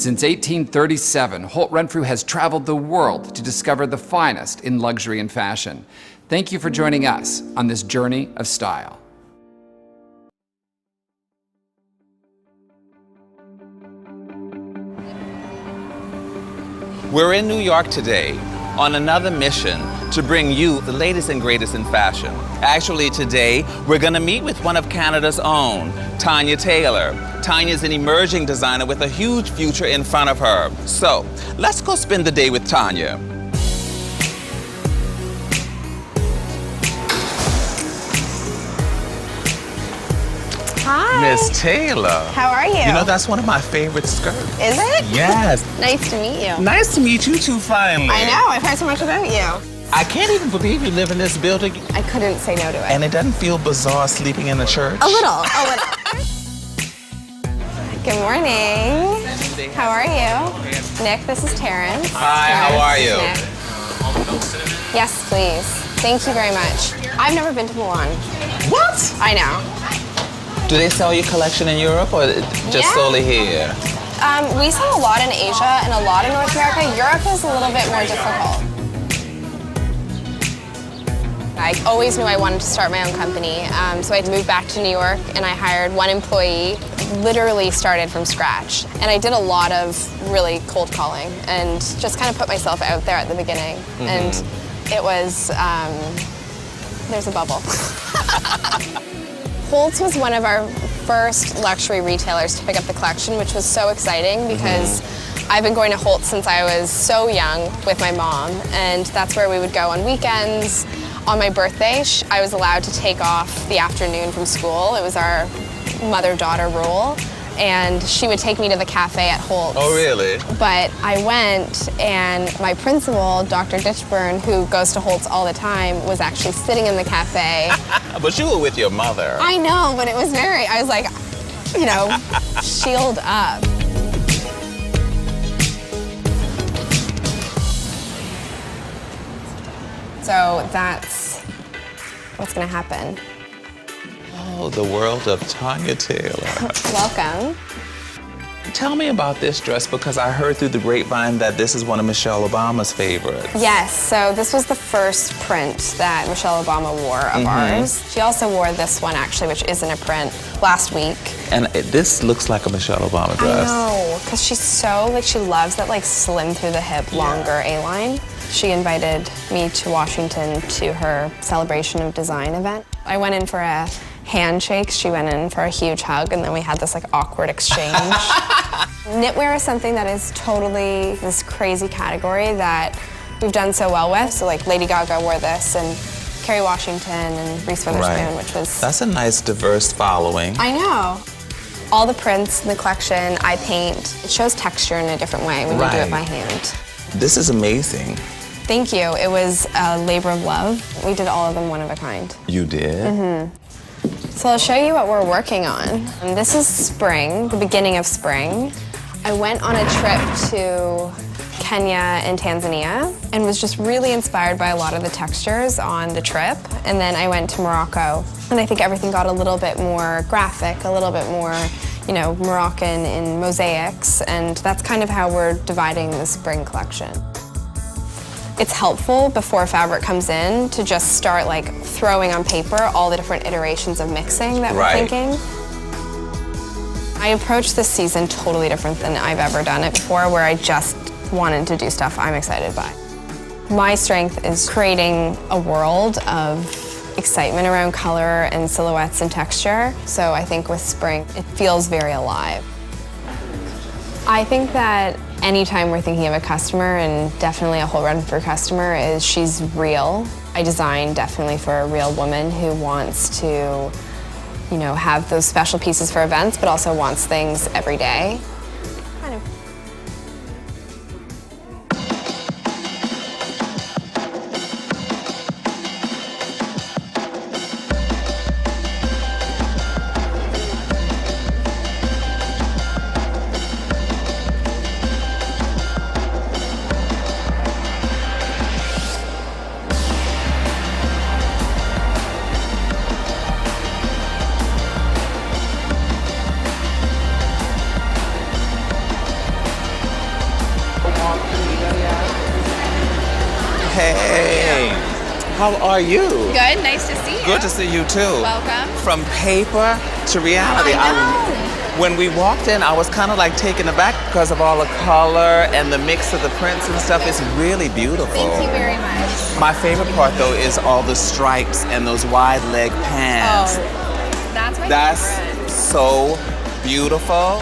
Since 1837, Holt Renfrew has traveled the world to discover the finest in luxury and fashion. Thank you for joining us on this journey of style. We're in New York today on another mission to bring you the latest and greatest in fashion. Actually, today, we're gonna meet with one of Canada's own, Tanya Taylor. Tanya's an emerging designer with a huge future in front of her. So, let's go spend the day with Tanya. Hi. Miss Taylor. How are you? You know, that's one of my favorite skirts. Is it? Yes. Nice to meet you. Nice to meet you too, finally. I know, I've heard so much about you. I can't even believe you live in this building. I couldn't say no to it. And it doesn't feel bizarre sleeping in a church? A little. Good morning. How are you? Nick, this is Taryn. Hi, how are you? Nick. Yes, please. Thank you very much. I've never been to Milan. What? I know. Do they sell your collection in Europe or just solely here? We sell a lot in Asia and a lot in North America. Europe is a little bit more difficult. I always knew I wanted to start my own company, so I moved back to New York and I hired one employee, literally started from scratch. And I did a lot of really cold calling and just kind of put myself out there at the beginning. And it was, there's a bubble. Holts was one of our first luxury retailers to pick up the collection, which was so exciting because I've been going to Holts since I was so young with my mom, and that's where we would go on weekends. On my birthday, I was allowed to take off the afternoon from school. It was our mother-daughter rule, and she would take me to the cafe at Holts. Oh, really? But I went, and my principal, Dr. Ditchburn, who goes to Holts all the time, was actually sitting in the cafe. But you were with your mother. I know, but it was I was like, you know, shield up. So that's what's gonna happen. Oh, the world of Tanya Taylor. Welcome. Tell me about this dress because I heard through the grapevine that this is one of Michelle Obama's favorites. Yes, so this was the first print that Michelle Obama wore of ours. She also wore this one actually, which isn't a print, last week. And this looks like a Michelle Obama dress. I know, because she's so, she loves that slim through the hip, longer A-line. She invited me to Washington to her celebration of design event. I went in for a handshake, she went in for a huge hug, and then we had this awkward exchange. Knitwear is something that is totally this crazy category that we've done so well with. So Lady Gaga wore this, and Kerry Washington and Reese Witherspoon, which was... That's a nice diverse following. I know. All the prints in the collection I paint. It shows texture in a different way when you do it by hand. This is amazing. Thank you. It was a labor of love. We did all of them one of a kind. You did? So I'll show you what we're working on. And this is spring, the beginning of spring. I went on a trip to Kenya and Tanzania and was just really inspired by a lot of the textures on the trip. And then I went to Morocco, and I think everything got a little bit more graphic, a little bit more, you know, Moroccan in mosaics, and that's kind of how we're dividing the spring collection. It's helpful before fabric comes in to just start throwing on paper all the different iterations of mixing that we're thinking. I approached this season totally different than I've ever done it before, where I just wanted to do stuff I'm excited by. My strength is creating a world of excitement around color and silhouettes and texture. So I think with spring, it feels very alive. I think that anytime we're thinking of a customer, and definitely a Holt Renfrew customer, is she's real. I design definitely for a real woman who wants to, you know, have those special pieces for events, but also wants things every day. Kind of. How are you? Good, nice to see you. Good to see you too. Welcome. From paper to reality. I know. When we walked in, I was kind of like taken aback because of all the color and the mix of the prints and stuff. It's really beautiful. Thank you very much. My favorite part though is all the stripes and those wide leg pants. Oh, that's my That's favorite. so beautiful.